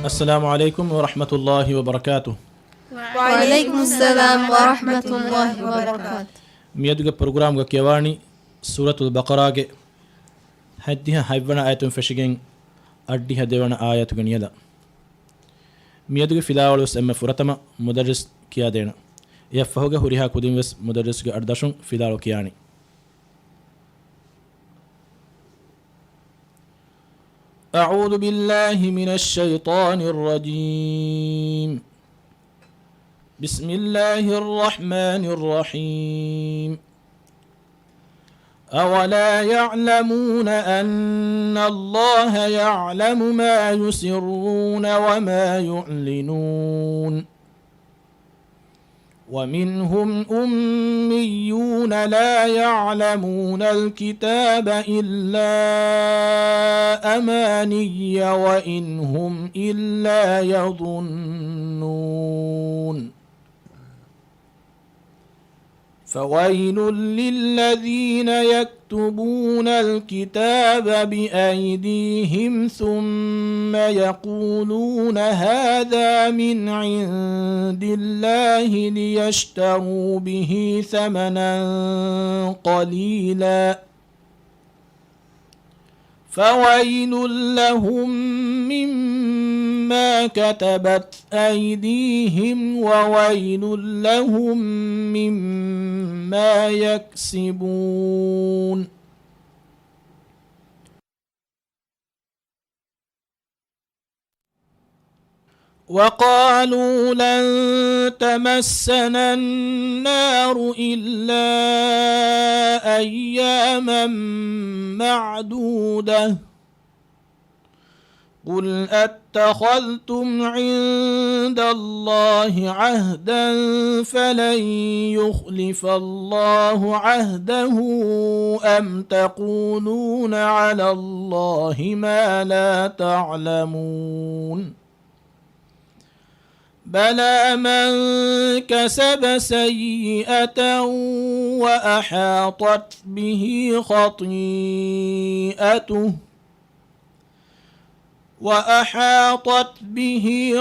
السلام عليكم ورحمة الله وبركاته. وعليكم السلام ورحمة الله وبركاته. ميدوغ برنامج كيواني سورة البقرة حدها حيوانا آية فشجين أديها ديوانا آية غنيدا. ميدوغ فيلاولوس أما فرتما مدرس كيادينا يفهوغ هريها كودين وس مدرس أرداشون فيلالو كياني. أعوذ بالله من الشيطان الرجيم. بسم الله الرحمن الرحيم. أولا يعلمون أن الله يعلم ما يسرون وما يعلنون ومنهم أميون لا يعلمون الكتاب إلا أماني وإن هم إلا يظنون فويل للذين يكتبون الكتاب بأيديهم ثم يقولون هذا من عند الله ليشتروا به ثمنا قليلا فويل لهم مما كتبت أيديهم وويل لهم مما يكسبون. وقالوا لن تمسنا النار إلا أياما معدودة قل أتخذتم عند الله عهدا فلن يخلف الله عهده أم تقولون على الله ما لا تعلمون بلى من كسب سيئة وأحاطت به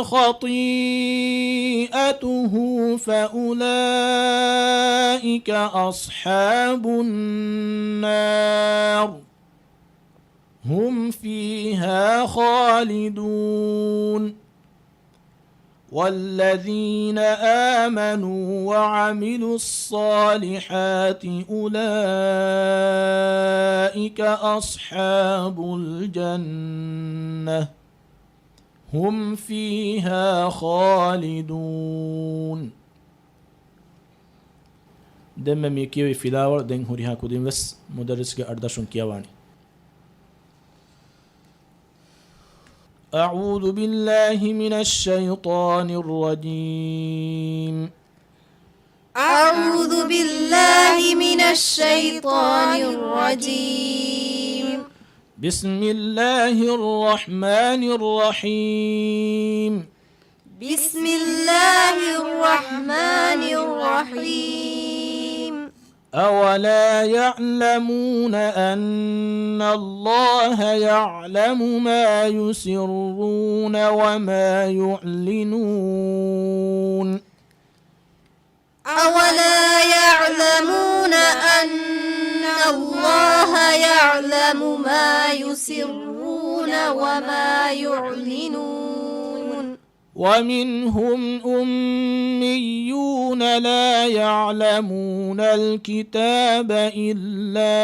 خطيئته فأولئك أصحاب النار هم فيها خالدون والذين آمنوا وعملوا الصالحات أولئك أصحاب الجنة هم فيها خالدون. دم ميكيوي فيلاور دين هوريها كودين وس مدرس أرداشون كيواني. أعوذ بالله من الشيطان الرجيم. أعوذ بالله من الشيطان الرجيم. بسم الله الرحمن الرحيم. بسم الله الرحمن الرحيم. أولا يعلمون أن الله يعلم ما يسرون وما يعلنون أولا يعلمون أن الله يعلم ما يسرون وما يعلنون ومنهم أميون لا يعلمون الكتاب إلا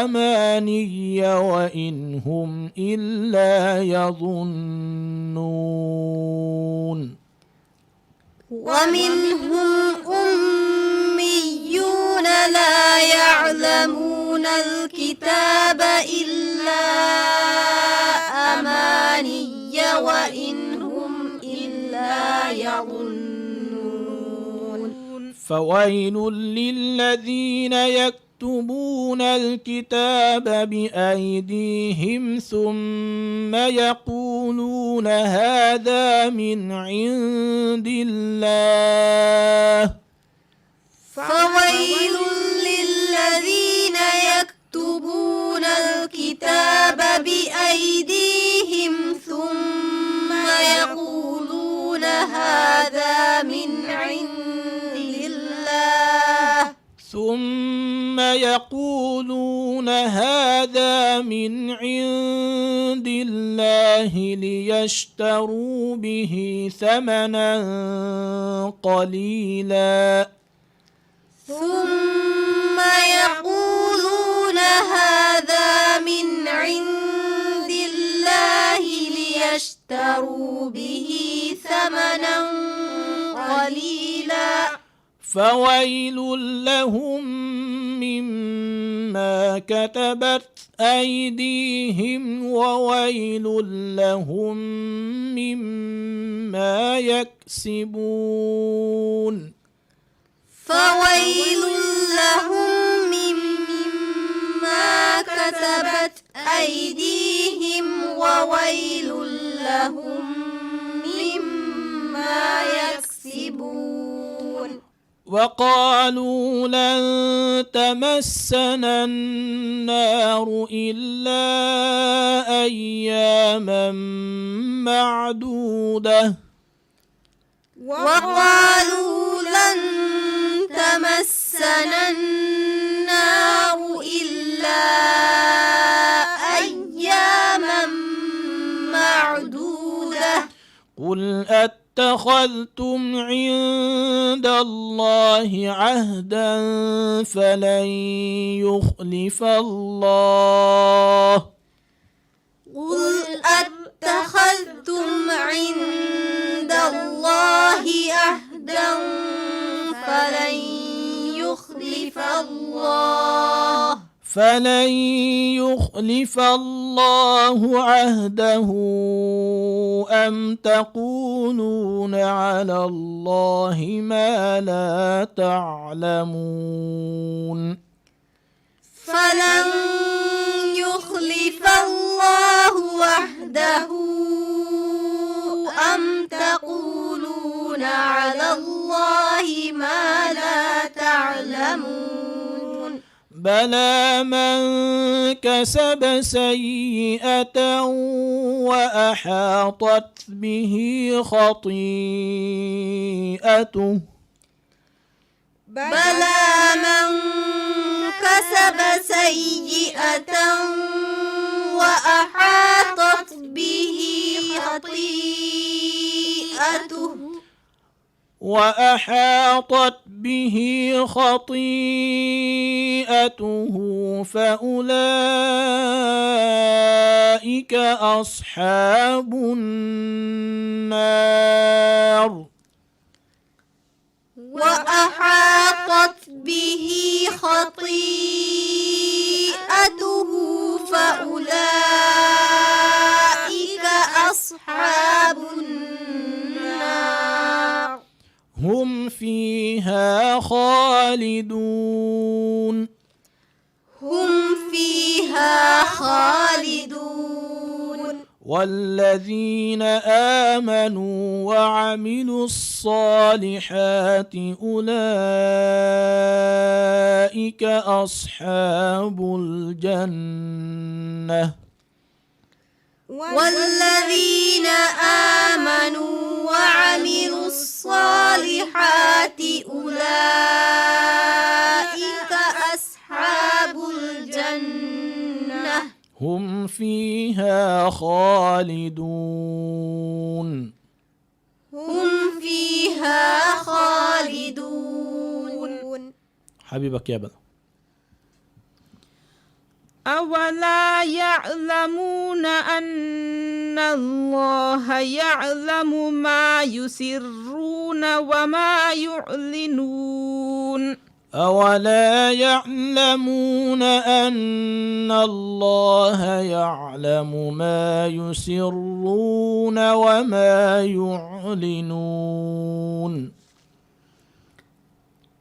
أماني وإن هم إلا يظنون ومنهم أميون لا يعلمون الكتاب إلا أماني وإن هم إلا يظنون فويل للذين يكتبون الكتاب بأيديهم ثم يقولون هذا من عند الله فويل للذين يكتبون الكتاب بأيديهم ثم من عند الله ليشتروا به ثمنا قليلا ثم يقولون هذا من عند الله ليشتروا به ثمنا قليلا فويل لهم مما كتبت أيديهم وويل لهم مما يكسبون فويل لهم مما كتبت أيديهم وويل لهم مما يكسبون وقالوا لن تمسنا النار إلا أياما معدودة وقالوا لن تمسنا النار إلا أياما معدودة قل اتخذتم عند الله عهدا فلن يخلف الله قل أتخذتم عند الله عهدا فلن يخلف الله عهده أم تقولون على الله ما لا تعلمون فلن يخلف الله عهده أم تقولون على الله ما لا تعلمون بلى من كسب سيئة وأحاطت به خطيئته بلى من كسب سيئة وأحاطت به خطيئته فأولئك أصحاب النار وأحاطت به خطيئته فأولئك أصحاب النار هم فيها خالدون والذين آمنوا وعملوا الصالحات أولئك أصحاب الجنة والذين آمنوا وعملوا الصالحات أولئك أصحاب الجنة هم فيها خالدون حبيبك يا بنا أولا يعلمون أن الله يعلم ما يسرون وما يعلنون أولا يعلمون أن الله يعلم ما يسرون وما يعلنون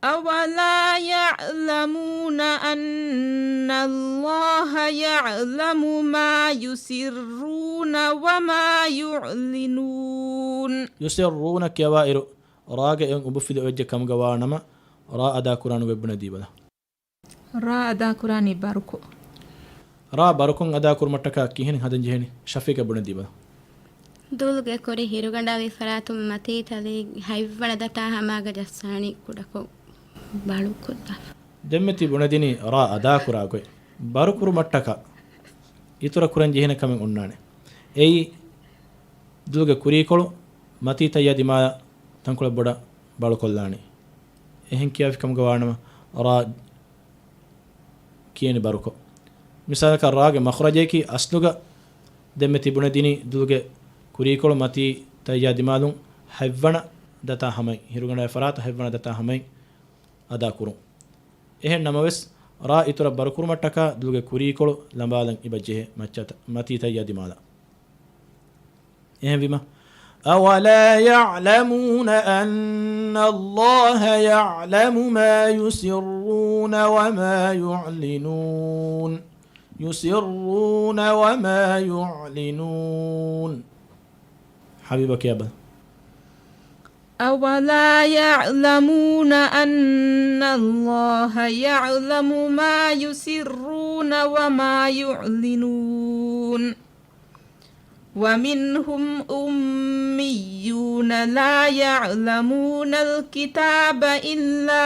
أولا يعلمون أن الله يعلم ما يسرون وما يعلنون يسرون كوائر راجع وبفيد وجهكم جوانما را أدا قرآن وبنا ديبلا را أدا قرآن باركو را باركون أدا قرمتك كيهن هذا جهني شفيك بنا ديبلا ದೂಲ್ಗೆ ಕೊರಿ ಹಿರುಗಂಡಾವಿ ಫರಾತು ಮತಿ ತಲಿ ಹೈವಣದಟ ಹಮಾಗ ಜಸ್ಸಾಣಿ ಕುಡಕೋ ಬಾಳು ಕುದ್ದ ದೆಮ್ಮೆತಿ ಬುಣದಿನಿ ರಾ ಅದಾ ಕುರಾಗೊಯ್ ಬರುಕುರು ಮಟ್ಟಕ itura kuran jehena kamen onnane ei dulge kurikolu mati tayya dima tankula boda balu kollani ehen kiyafi kam gawanama ra kiyeni baruko misalaka raage makhrajeki asluga demme tibuna dini dulge kurikolu mati tayya dimalun haywana data hamai hirugana farata haywana data hamai ada kurun ehen namawes ra itura barukurmataka dulge kurikolu lambalan ibajhe machata mati tayya dimala ehen bima أولا يعلمون أن الله يعلم ما يسرون وما يعلنون يسرون وما يعلنون حبيبك يا أبا أولا يعلمون أن الله يعلم ما يسرون وما يعلنون ومنهم أميون لا يعلمون الكتاب إلا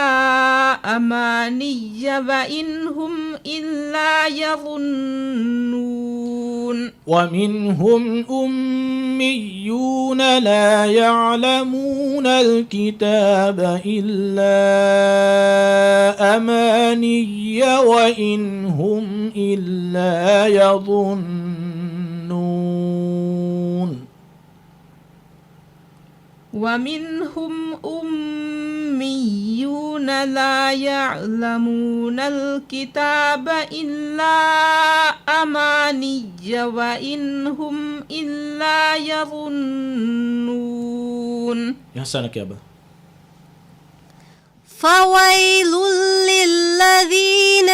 أماني وإن هم إلا يظنون ومنهم أميون لا يعلمون الكتاب إلا أماني وإن هم إلا يظنون ومنهم أميون لا يعلمون الكتاب إلا أماني وإن هم إلا يظنون يحسنك يا أبا فويل للذين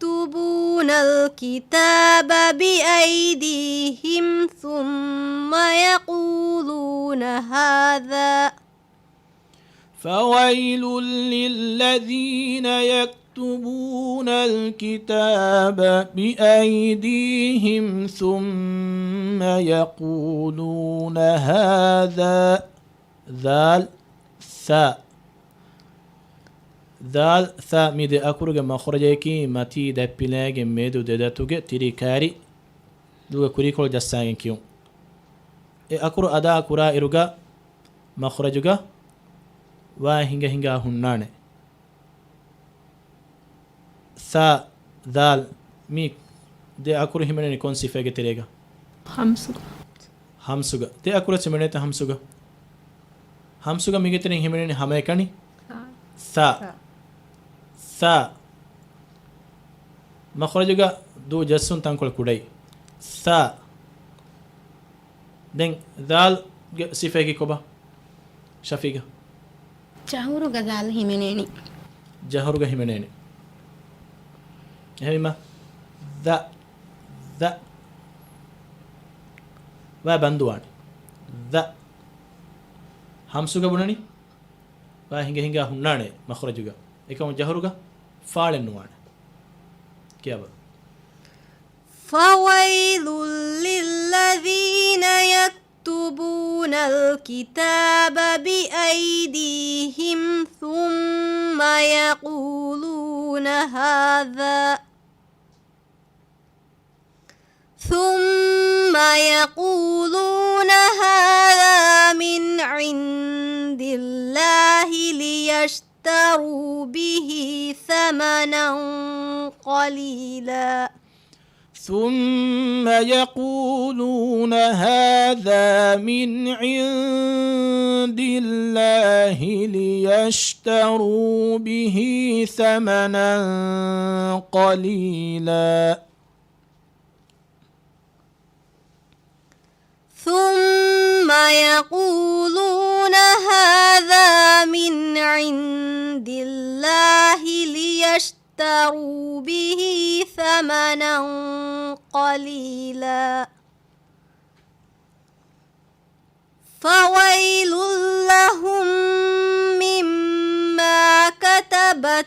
يكتبون الكتاب بأيديهم ثم يقولون هذا فويل للذين يكتبون الكتاب بأيديهم ثم يقولون هذا ذال ثا ميد أكورج مخرجيكي ماتي دبيلاج ميدو دداتوجي تريكاري دوغا كوريكول جسانين كيو أكورو أدا أكورا إروجا مخرجوجا وهنجا هنانه ثا ذال ميك دي أكورو همني كون صفة تريجا همسوجا دي أكورو تمني همسوجا ميجي تري همني هميكاني ثا مخرجوجا دو جسون تانكول كوداي ثا دين ذال صفة كي كوبا شفيقة جهورو غزال همنيني جهورو همنيني هما ذا وبندواني ذا همسوغا بناني وهنگا هناني مخرجوغا එකම ජහරුග ෆාලෙන් නුවාන කියව فويل للذين يكتبون الكتاب بأيديهم ثم يقولون هذا من عند الله ليشتروا به ثمنا قليلا ثم يقولون هذا من عند الله ليشتروا به ثمنا قليلا ثم يقولون هذا من عند الله ليشتروا به ثمنا قليلا فويل لهم مما كتبت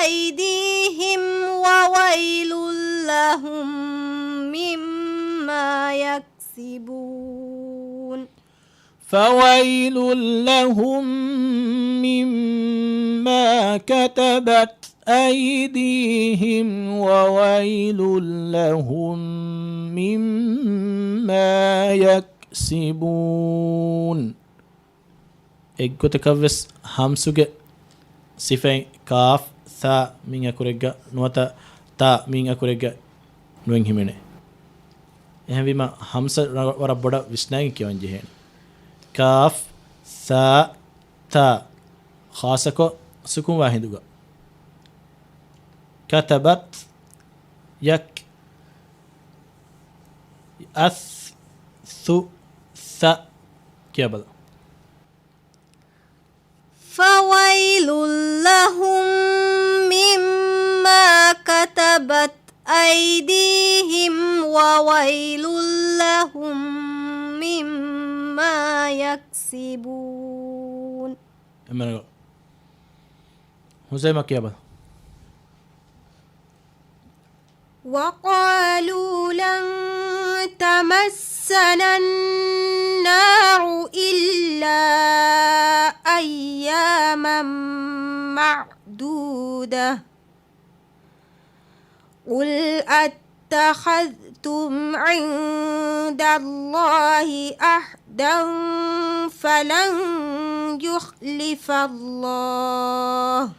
أيديهم وويل لهم مما يكسبون فويل لهم مما مما كتبت أيديهم وويل لهم مما يكسبون إجتكفس همسوج صفين كاف ثا من أكورجا نوتا تا من أكورجا نوين همينه එහෙනම් විම හම්ස වර බොඩ විශ්නාගි කියවන් ජෙහෙන කාෆ් සා තා ખાસકો සුකුම් වාහිදුග كتبت يك أث ث ث كيبل فويل لهم مما كتبت أيديهم وويل لهم مما يكسبون أمنا هزيمة كيبل وقالوا لن تمسنا النار إلا أياما معدودة قل أتخذتم عند الله أحدا فلن يخلف الله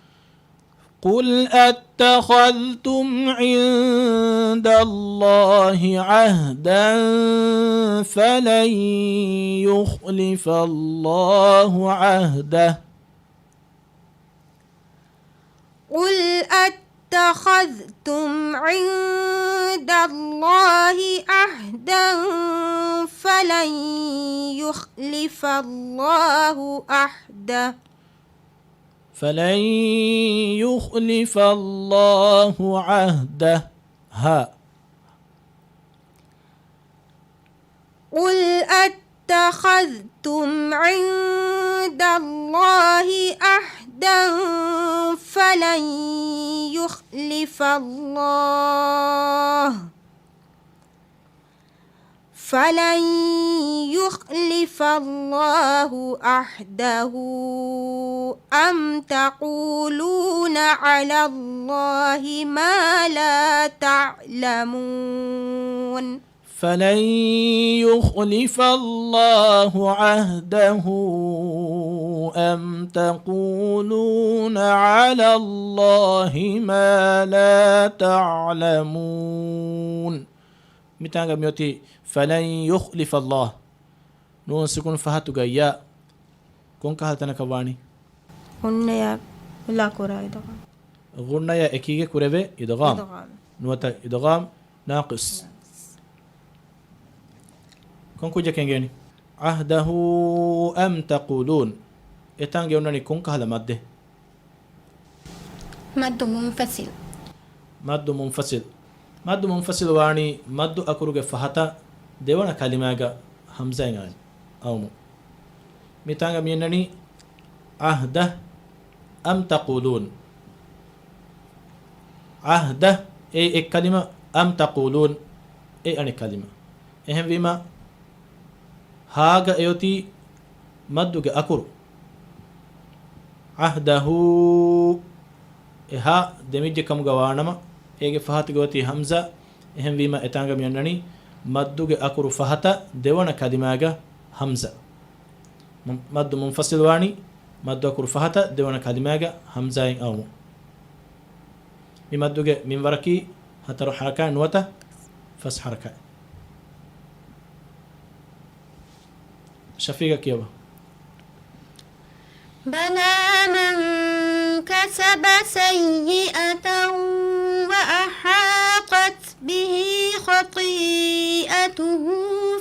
قل أتخذتم عند الله عهدا فلن يخلف الله عهده قل أتخذتم عند الله عهدا فلن يخلف الله عهده فلن يخلف الله عهده ها قل أتخذتم عند الله عهدا فلن يخلف الله عهده أم تقولون على الله ما لا تعلمون فلن يخلف الله عهده أم تقولون على الله ما لا تعلمون متانغا ميوتي فلن يخلف الله نون سكون فهتو غيا كون كهتنا كواني هنيا لا كورا إدغام غنيا اكيغه كوربه ادغام نوتا ادغام ناقص كون كوجا كينغيني عهده ام تقولون اتانغي ونني كون كهلا ماده مد منفصل مد منفصل واني مد اكروغه فهتا ديوانا كلماغا همزه يعني اومو ميتانغا مينني عهده ام تقولون عهده اي كلمه ام تقولون اي اني كلمه එහෙම වීම හාග එයොති මද්දුගේ අකුරු අහ්දහු එහා දෙමිජ්ජ කමුග වානම ඒගේ ෆහත ගවති හම්සා එහෙම වීම එතංග මියන්නනි මද්දුගේ අකුරු ෆහත දෙවන කලිමාග හම්සා මද්දු මුන්ෆසිල් වානි මද්දු අකුරු ෆහත දෙවන කලිමාග හම්සායින් අවමු මේ මද්දුගේ මින්වරකි හතර හරකා නුවත ෆස් හරකා شفيقة كيبا بلى من كسب سيئة وأحاطت به خطيئته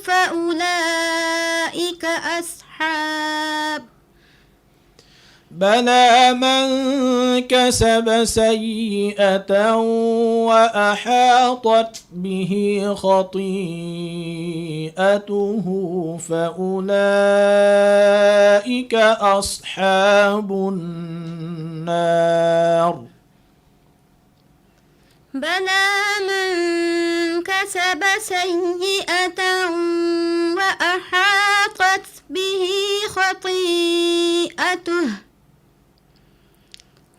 فأولئك أصحاب بلى من كسب سيئة وأحاطت به خطيئته فأولئك أصحاب النار بلى من كسب سيئة وأحاطت به خطيئته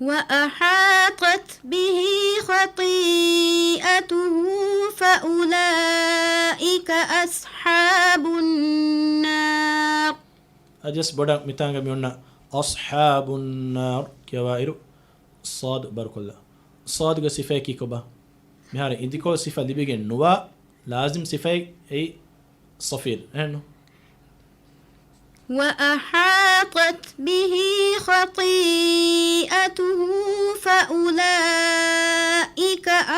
وأحاطت به خطيئته فأولئك أصحاب النار. أجس بدأ متانغ ميونا أصحاب النار كوائر صاد بركلا صاد صفة كي كبا مهارة إنتي كل صفة اللي بيجي نوا لازم صفة أي صفير إنه وأحاطت به خطيئته فأولئك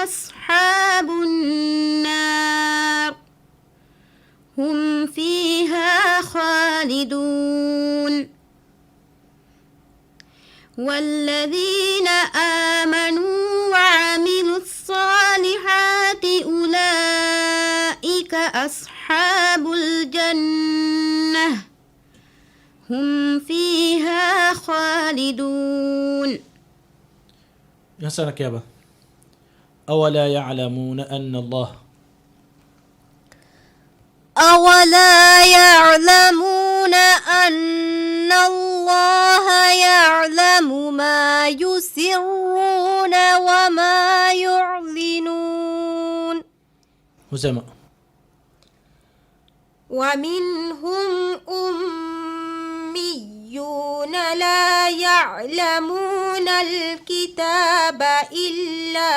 أصحاب النار هم فيها خالدون. والذين آمنوا وعملوا الصالحات أولئك أصحاب الجنة هم فيها خالدون. يسألك يا أبا أولا يعلمون أن الله أولا يعلمون أن الله يعلم ما يسرون وما يعلنون. هزما ومنهم أميون لا يعلمون الكتاب إلا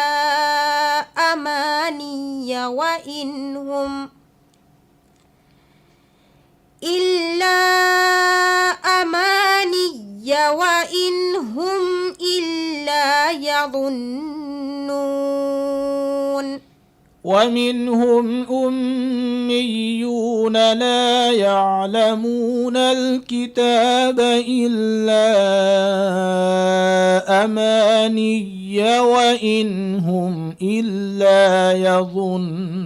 أماني وإن هم إلا يظنون. ومنهم أميون لا يعلمون الكتاب إلا أماني وإن هم إلا يظنون.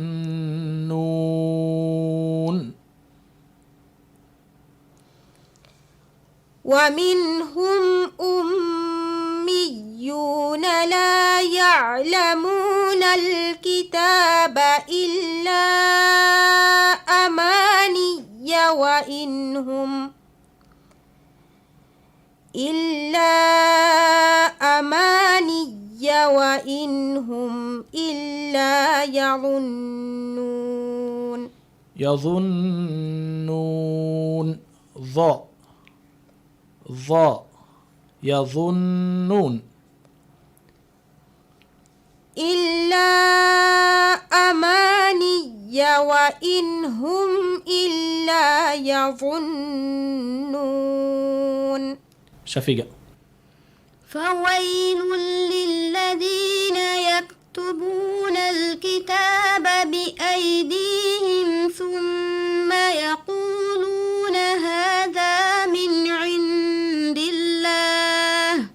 ومنهم أميون لا يعلمون الكتاب إلا أماني وإن هم إلا يظنون ظا يظنون إلا أماني وإن هم إلا يظنون. شفيقة فويل للذين يكتبون الكتاب بأيديهم ثم يقولون هذا من عند الله.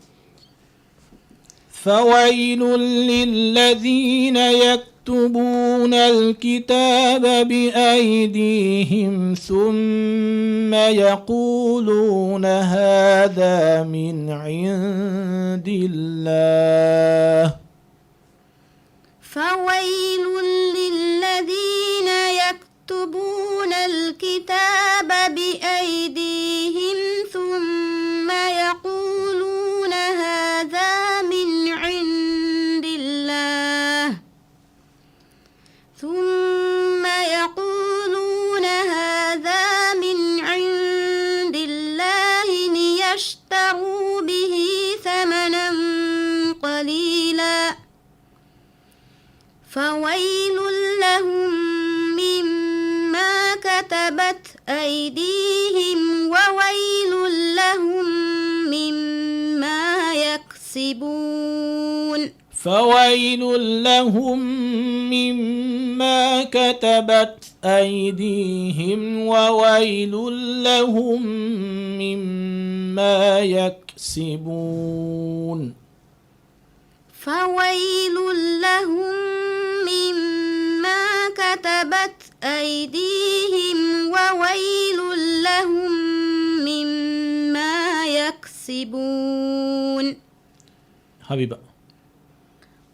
فويل للذين يكتبون الكتاب بأيديهم ثم يقولون هذا من عند الله. فويل للذين يكتبون الكتاب بأيديهم ثم يقولون هذا من عند الله ليشتروا به ثمنا قليلا فويل لهم مما كتبت أيديهم وويل لهم مما يكسبون. فويل لهم مما كتبت أيديهم وويل لهم مما يكسبون. فويل لهم مما كتبت أيديهم وويل لهم مما يكسبون. حبيبة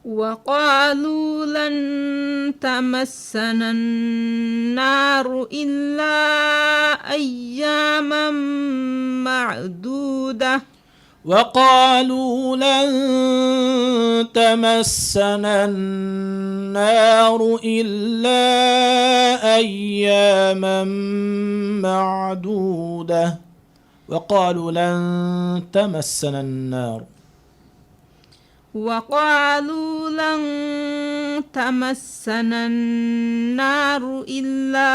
وقالوا لن تمسنا النار إلا أياما معدودة وقالوا لن تمسنا النار إلا أياما معدودة. وقالوا لن تمسنا النار. وقالوا لن تمسنا النار إلا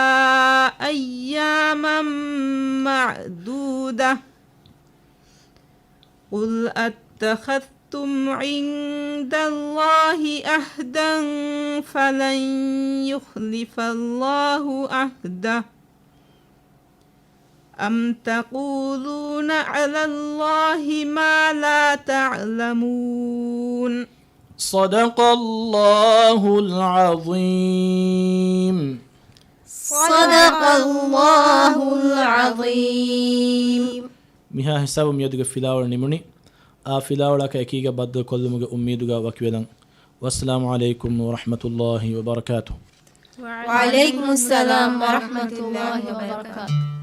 أياما معدودة. قل أتخذتم عند الله عهدا فلن يخلف الله عهده أم تقولون على الله ما لا تعلمون. صدق الله العظيم. صدق الله العظيم. මිහා හිසාබ මියදුගේ ෆිලාවල නිමුනි ආ ෆිලාවලක එකීග බද්ද කොල්ලමුගේ උම්මීදුගා වකිවෙලන් වස්සලාමු අලයිකුම් වරහ්මතුල්ලාහි වබරකාතුහ්. وعليكم السلام ورحمة الله وبركاته.